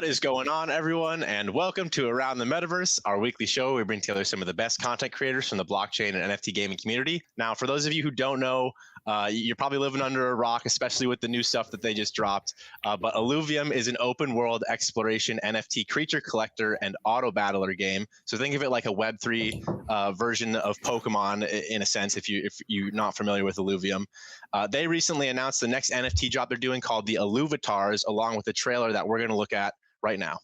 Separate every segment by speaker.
Speaker 1: What is going on, everyone, and welcome to Around the Metaverse, our weekly show where we bring together some of the best content creators from the blockchain and NFT gaming community. Now, for those of you who don't know, you're probably living under a rock, especially with the new stuff that they just dropped. But Illuvium is an open world exploration NFT creature collector and auto battler game. So think of it like a Web3 version of Pokemon in a sense, if you're not familiar with Illuvium. They recently announced the next NFT drop they're doing called the Illuvatars, along with a trailer that we're going to look at right now.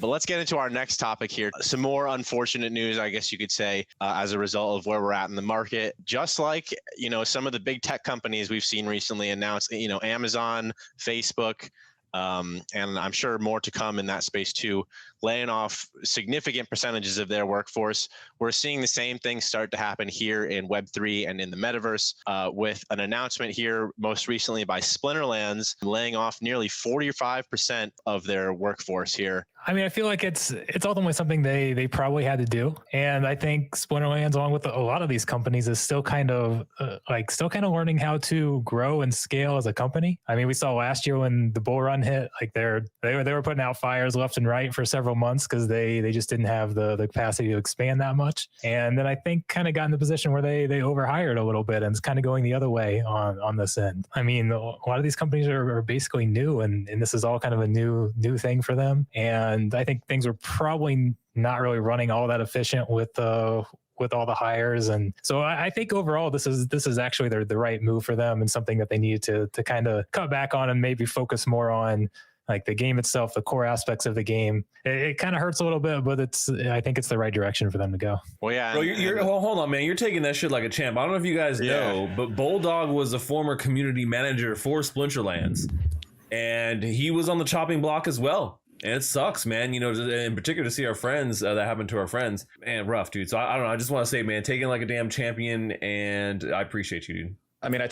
Speaker 1: But let's get into our next topic here. Some more unfortunate news, I guess you could say, as a result of where we're at in the market. Just like, some of the big tech companies we've seen recently announce, Amazon, Facebook, and I'm sure more to come in that space too, laying off significant percentages of their workforce. We're seeing the same thing start to happen here in Web3 and in the metaverse, with an announcement here most recently by Splinterlands laying off nearly 45% of their workforce here.
Speaker 2: I mean, I feel like it's ultimately something they probably had to do, and I think Splinterlands, along with a lot of these companies, is still kind of learning how to grow and scale as a company. I mean, we saw last year when the bull run hit, like they were putting out fires left and right for several months because they just didn't have the capacity to expand that much, and then I think kind of got in the position where they overhired a little bit, and it's kind of going the other way on this end. I mean, a lot of these companies are basically new, and this is all kind of a new thing for them, and I think things were probably not really running all that efficient with all the hires. And so I think overall, this is actually the right move for them, and something that they needed to kind of cut back on and maybe focus more on like the game itself, the core aspects of the game. It kind of hurts a little bit, but I think it's the right direction for them to go.
Speaker 1: Well, yeah.
Speaker 3: Bro, hold on, man. You're taking that shit like a champ. I don't know if you guys know, but Bulldog was a former community manager for Splinterlands, and he was on the chopping block as well. And it sucks, man. In particular to see our friends, that happened to our friends. Man, rough, dude. So I don't know. I just want to say, man, taking like a damn champion, and I appreciate you, dude.
Speaker 4: I mean, I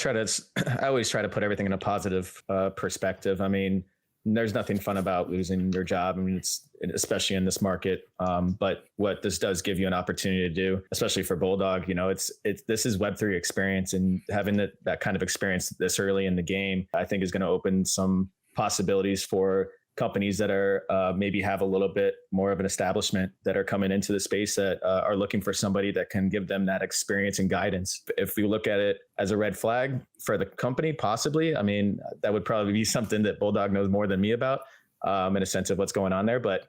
Speaker 4: always try to put everything in a positive perspective. I mean, there's nothing fun about losing your job. I mean, it's especially in this market. But what this does give you an opportunity to do, especially for Bulldog, this is Web3 experience, and having that kind of experience this early in the game, I think is going to open some possibilities for companies that are maybe have a little bit more of an establishment that are coming into the space that are looking for somebody that can give them that experience and guidance. If we look at it as a red flag for the company, possibly, I mean, that would probably be something that Bulldog knows more than me about, in a sense of what's going on there. But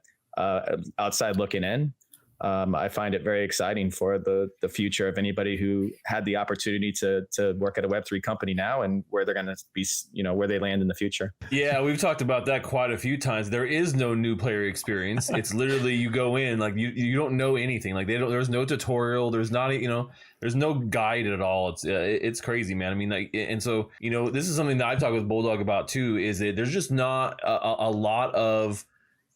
Speaker 4: outside looking in, I find it very exciting for the future of anybody who had the opportunity to work at a Web3 company now, and where they're going to be, where they land in the future.
Speaker 3: Yeah, we've talked about that quite a few times. There is no new player experience. It's literally you go in, like you don't know anything. Like there's no tutorial. There's not, there's no guide at all. It's crazy, man. I mean, like, and so, this is something that I've talked with Bulldog about too, is that there's just not a lot of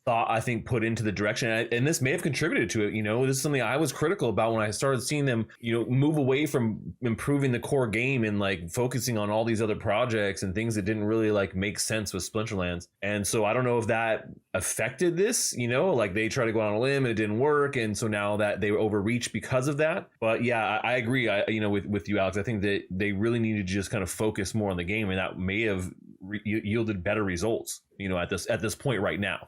Speaker 3: thought, I think, put into the direction, and this may have contributed to it. This is something I was critical about when I started seeing them, move away from improving the core game and like focusing on all these other projects and things that didn't really like make sense with Splinterlands. And so I don't know if that affected this, like they tried to go on a limb and it didn't work, and so now that they overreached because of that. But yeah, I agree. With you, Alex. I think that they really needed to just kind of focus more on the game, and that may have yielded better results, at this point right now.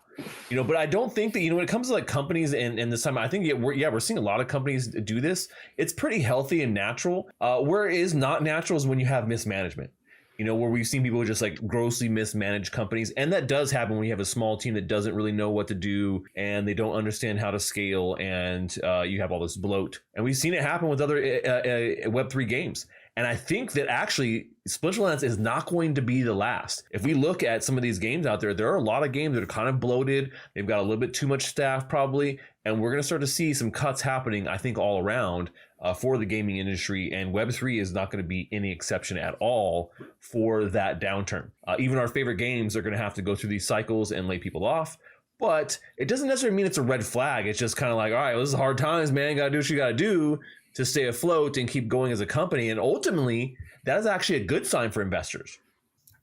Speaker 3: But I don't think that, when it comes to like companies and this time, I think we're seeing a lot of companies do this. It's pretty healthy and natural. Where it is not natural is when you have mismanagement. Where we've seen people just like grossly mismanage companies. And that does happen when you have a small team that doesn't really know what to do, and they don't understand how to scale, and you have all this bloat. And we've seen it happen with other Web3 games. And I think that actually Splinterlands is not going to be the last. If we look at some of these games out there, there are a lot of games that are kind of bloated. They've got a little bit too much staff probably, And we're going to start to see some cuts happening, I think, all around for the gaming industry. And Web3 is not going to be any exception at all for that downturn. Even our favorite games are going to have to go through these cycles and lay people off. But it doesn't necessarily mean it's a red flag. It's just kind of like, all right, well, this is hard times, man. You got to do what you got to do to stay afloat and keep going as a company. And ultimately, that is actually a good sign for investors.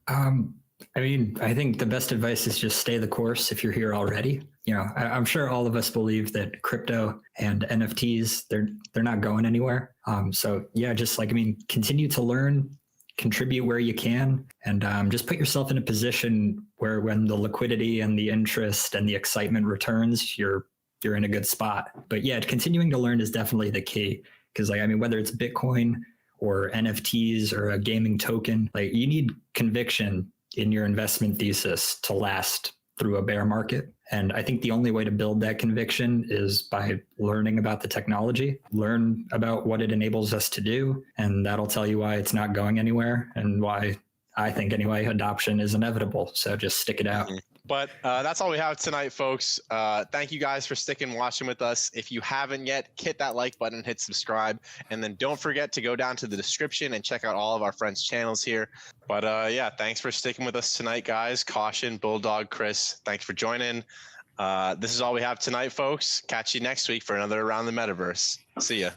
Speaker 5: I mean, I think the best advice is just stay the course if you're here already. You know, I'm sure all of us believe that crypto and NFTs, they're not going anywhere. So yeah, just like, I mean, continue to learn, contribute where you can, and just put yourself in a position where when the liquidity and the interest and the excitement returns, you're in a good spot. But yeah, continuing to learn is definitely the key. Because like, I mean, whether it's Bitcoin or NFTs or a gaming token, like you need conviction in your investment thesis to last through a bear market. And I think the only way to build that conviction is by learning about the technology, learn about what it enables us to do. And that'll tell you why it's not going anywhere and why I think anyway, adoption is inevitable. So just stick it out.
Speaker 1: Mm-hmm. But that's all we have tonight, folks. Thank you guys for sticking and watching with us. If you haven't yet, hit that like button, hit subscribe, and then don't forget to go down to the description and check out all of our friends' channels here. But yeah, thanks for sticking with us tonight, guys. Caution, Bulldog, Chris, thanks for joining. This is all we have tonight, folks. Catch you next week for another Around the Metaverse. See ya.